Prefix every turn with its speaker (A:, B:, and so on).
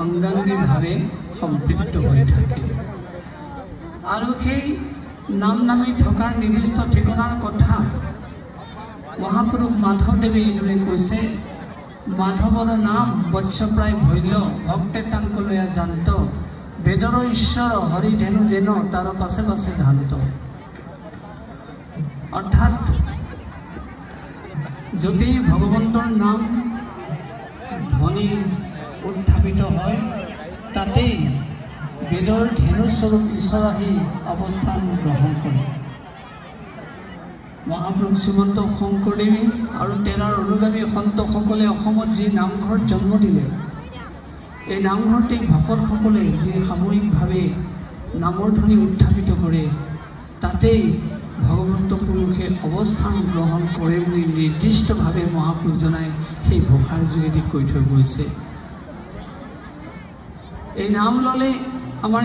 A: অঙ্গাঙ্গীভাৱে সম্পৃক্ত হৈ থাকে আৰু সেই নাম নামি থকাৰ নিৰ্দিষ্ট ঠিকনাৰ কথা মহাপুৰুষ মাধৱদেৱে এইদৰে কৈছে, মাধৱৰ নাম বৎসপ্ৰায় ভৈল ভক্তে তাংকলয়া জান্ত বেদৰ ঈশ্বৰ হৰিধেনু যেন তাৰ পাছে পাছে ধান্ত। অৰ্থাৎ যদি ভগৱন্তৰ নাম ধ্বনি উত্থাপিত হয়, তাতেই বেদৰ ধেনুস্বৰূপ ঈশ্বৰ আহি অৱস্থান গ্ৰহণ কৰে। মহাপুৰুষ শ্ৰীমন্ত শংকৰদেৱে আৰু তেৰাৰ অনুগামী সন্তসকলে অসমত যি নামঘৰ জন্ম দিলে, এই নামঘৰতেই ভকতসকলে যি সামূহিকভাৱে নামৰ ধ্বনি উত্থাপিত কৰে, তাতেই ভগৱন্ত পুৰুষে অৱস্থান গ্ৰহণ কৰে বুলি নিৰ্দিষ্টভাৱে মহাপুৰুষজনাই সেই ভাষাৰ যোগেদি কৈ থৈ গৈছে। এই নাম ল'লে আমাৰ